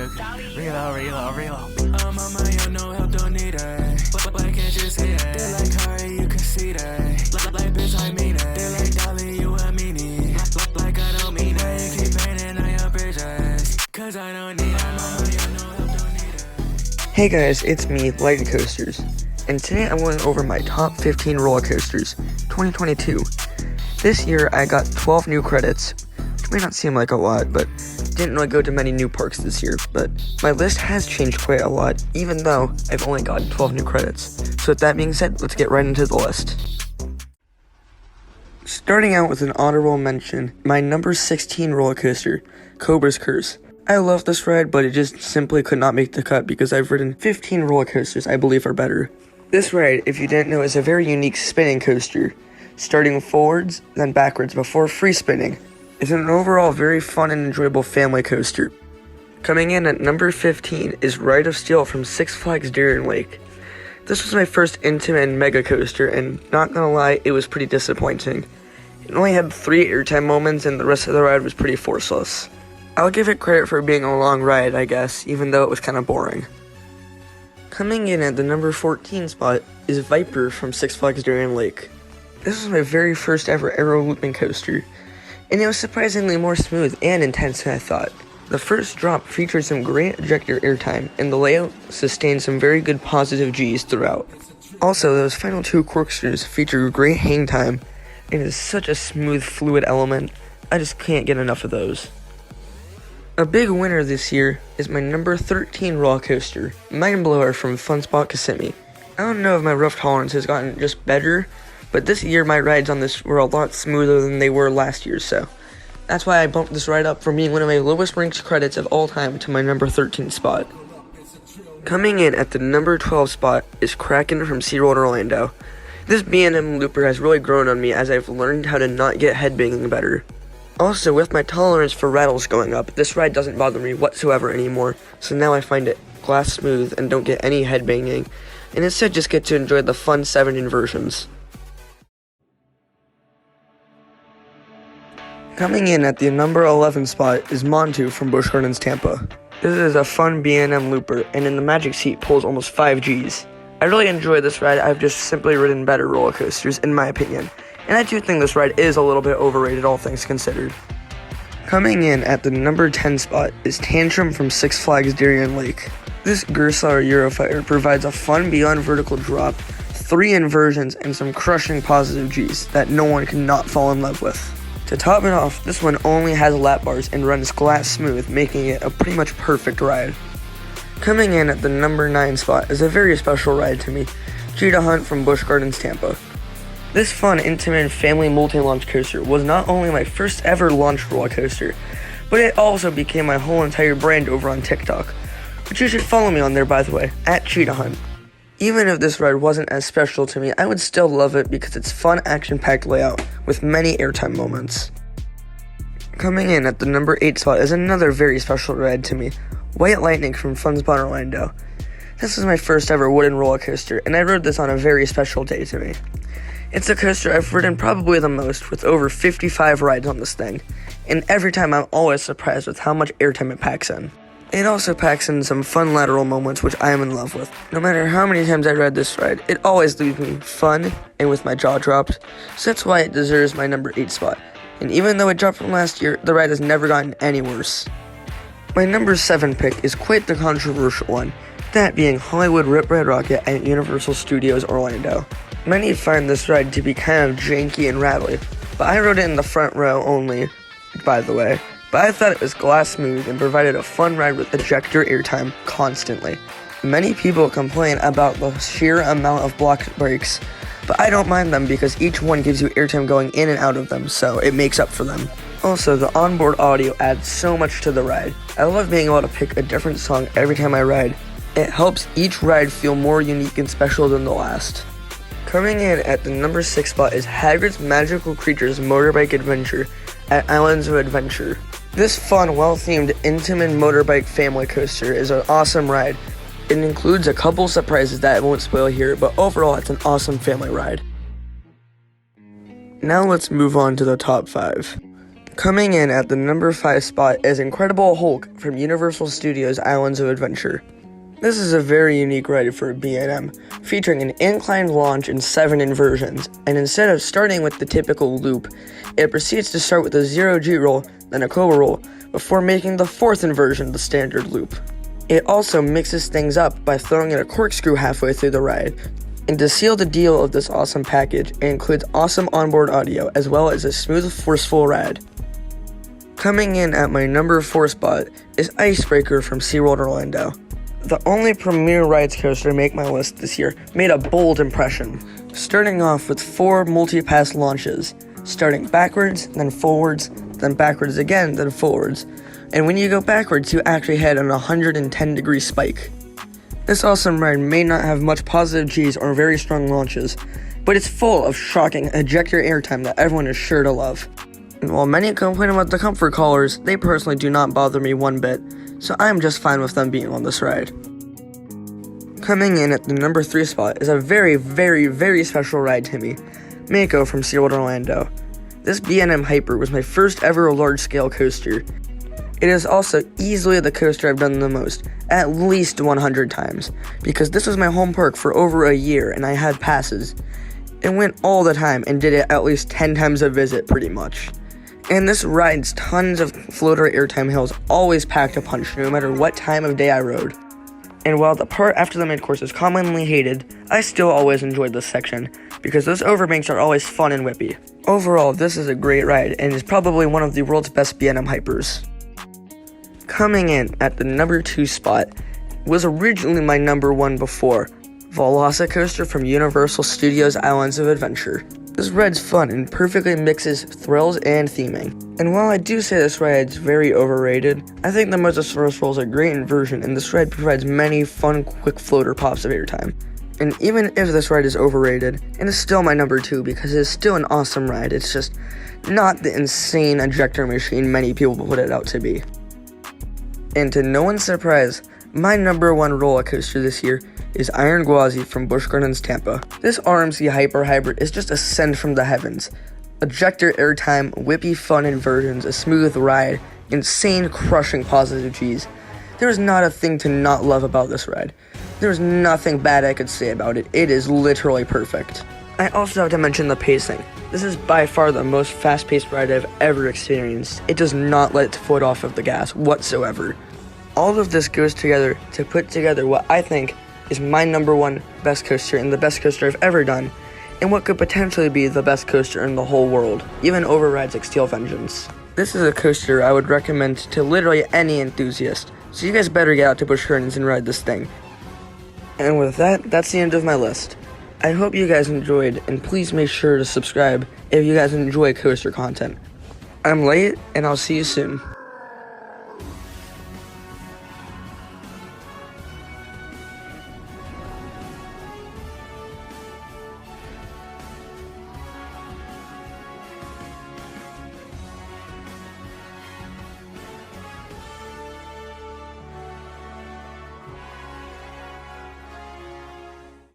Reload. I'm on my own, no help, don't need it. But I can't just hit it. They like Harry, you can see that. Like bitch, I mean it. They like Dolly, you a meanie. Like I don't mean it. You keep painting on your bridges. Cause I don't need it. I'm on my own, no help, don't need it. Hey guys, it's me, Light Coasters, and today I'm going over my top 15 roller coasters, 2022. This year I got 12 new credits, which may not seem like a lot, but didn't really go to many new parks this year, but my list has changed quite a lot, even though I've only gotten 12 new credits. So with that being said, let's get right into the list. Starting out with an honorable mention, my number 16 roller coaster, Cobra's Curse. I love this ride, but it just simply could not make the cut because I've ridden 15 roller coasters I believe are better. This ride, if you didn't know, is a very unique spinning coaster, starting forwards, then backwards before free spinning. It's an overall very fun and enjoyable family coaster. Coming in at number 15 is Ride of Steel from Six Flags Darien Lake. This was my first intimate and mega coaster, and not gonna lie, it was pretty disappointing. It only had 3 airtime moments, and the rest of the ride was pretty forceless. I'll give it credit for being a long ride, I guess, even though it was kind of boring. Coming in at the number 14 spot is Viper from Six Flags Darien Lake. This was my very first ever aero looping coaster, and it was surprisingly more smooth and intense than I thought. The first drop featured some great ejector airtime, and the layout sustained some very good positive G's throughout. Also, those final 2 corkscrews feature great hang time, and it is such a smooth, fluid element. I just can't get enough of those. A big winner this year is my number 13 roller coaster, Mind Blower from Fun Spot Kissimmee. I don't know if my rough tolerance has gotten just better, but this year my rides on this were a lot smoother than they were last year, so that's why I bumped this ride up from being one of my lowest ranked credits of all time to my number 13 spot. Coming in at the number 12 spot is Kraken from SeaWorld Orlando. This B&M looper has really grown on me as I've learned how to not get headbanging better. Also, with my tolerance for rattles going up, this ride doesn't bother me whatsoever anymore, so now I find it glass smooth and don't get any headbanging, and instead just get to enjoy the fun 7 inversions. Coming in at the number 11 spot is Montu from Busch Gardens Tampa. This is a fun B&M looper, and in the magic seat pulls almost 5 Gs. I really enjoy this ride. I've just simply ridden better roller coasters, in my opinion. And I do think this ride is a little bit overrated, all things considered. Coming in at the number 10 spot is Tantrum from Six Flags Darien Lake. This Gerstlauer Eurofighter provides a fun beyond vertical drop, 3 inversions, and some crushing positive Gs that no one can not fall in love with. To top it off, this one only has lap bars and runs glass smooth, making it a pretty much perfect ride. Coming in at the number 9 spot is a very special ride to me, Cheetah Hunt from Busch Gardens Tampa. This fun, intimate, family multi-launch coaster was not only my first ever launched roller coaster, but it also became my whole entire brand over on TikTok, which you should follow me on there, by the way, at Cheetah Hunt. Even if this ride wasn't as special to me, I would still love it because it's fun, action-packed layout with many airtime moments. Coming in at the number 8 spot is another very special ride to me, White Lightning from Fun Spot Orlando. This was my first ever wooden roller coaster, and I rode this on a very special day to me. It's a coaster I've ridden probably the most, with over 55 rides on this thing, and every time I'm always surprised with how much airtime it packs in. It also packs in some fun lateral moments which I am in love with. No matter how many times I ride this ride, it always leaves me fun and with my jaw dropped, so that's why it deserves my number 8 spot. And even though it dropped from last year, the ride has never gotten any worse. My number 7 pick is quite the controversial one, that being Hollywood Rip Ride Rocket at Universal Studios Orlando. Many find this ride to be kind of janky and rattly, but I rode it in the front row only, by the way. But I thought it was glass smooth and provided a fun ride with ejector airtime constantly. Many people complain about the sheer amount of block brakes, but I don't mind them because each one gives you airtime going in and out of them, so it makes up for them. Also, the onboard audio adds so much to the ride. I love being able to pick a different song every time I ride. It helps each ride feel more unique and special than the last. Coming in at the number 6 spot is Hagrid's Magical Creatures Motorbike Adventure at Islands of Adventure. This fun, well-themed, intimate motorbike family coaster is an awesome ride. It includes a couple surprises that I won't spoil here, but overall it's an awesome family ride. Now let's move on to the top 5. Coming in at the number 5 spot is Incredible Hulk from Universal Studios Islands of Adventure. This is a very unique ride for a B&M, featuring an inclined launch and 7 inversions, and instead of starting with the typical loop, it proceeds to start with a 0G roll, then a cobra roll, before making the 4th inversion the standard loop. It also mixes things up by throwing in a corkscrew halfway through the ride. And to seal the deal of this awesome package, it includes awesome onboard audio as well as a smooth, forceful ride. Coming in at my number 4 spot is Icebreaker from SeaWorld Orlando. The only premier rides coaster to make my list this year made a bold impression, starting off with 4 multi-pass launches, starting backwards, then forwards, then backwards again, then forwards. And when you go backwards, you actually head on a 110-degree spike. This awesome ride may not have much positive G's or very strong launches, but it's full of shocking ejector airtime that everyone is sure to love. And while many complain about the comfort collars, they personally do not bother me one bit, so I'm just fine with them being on this ride. Coming in at the number 3 spot is a very, very, very special ride to me, Mako from SeaWorld Orlando. This B&M Hyper was my first ever large-scale coaster. It is also easily the coaster I've done the most, at least 100 times, because this was my home park for over a year and I had passes. It went all the time and did it at least 10 times a visit pretty much. And this ride's tons of floater airtime hills always packed a punch no matter what time of day I rode. And while the part after the mid-course is commonly hated, I still always enjoyed this section, because those overbanks are always fun and whippy. Overall, this is a great ride and is probably one of the world's best B&M Hypers. Coming in at the number 2 spot was originally my number 1 before, Velocicoaster from Universal Studios Islands of Adventure. This ride's fun and perfectly mixes thrills and theming. And while I do say this ride's very overrated, I think the Mosasaurus roll is a great inversion and this ride provides many fun quick floater pops of airtime. And even if this ride is overrated, it is still my number 2 because it is still an awesome ride. It's just not the insane ejector machine many people put it out to be. And to no one's surprise, my number 1 roller coaster this year is Iron Gwazi from Busch Gardens Tampa. This RMC Hyper Hybrid is just a send from the heavens. Ejector airtime, whippy fun inversions, a smooth ride, insane crushing positive G's. There is not a thing to not love about this ride. There is nothing bad I could say about it. It is literally perfect. I also have to mention the pacing. This is by far the most fast-paced ride I've ever experienced. It does not let its foot off of the gas whatsoever. All of this goes together to put together what I think is my number 1 best coaster and the best coaster I've ever done, and what could potentially be the best coaster in the whole world, even over rides like Steel Vengeance. This is a coaster I would recommend to literally any enthusiast, so you guys better get out to Busch Gardens and ride this thing. And with that, that's the end of my list. I hope you guys enjoyed, and please make sure to subscribe if you guys enjoy coaster content. I'm late, and I'll see you soon.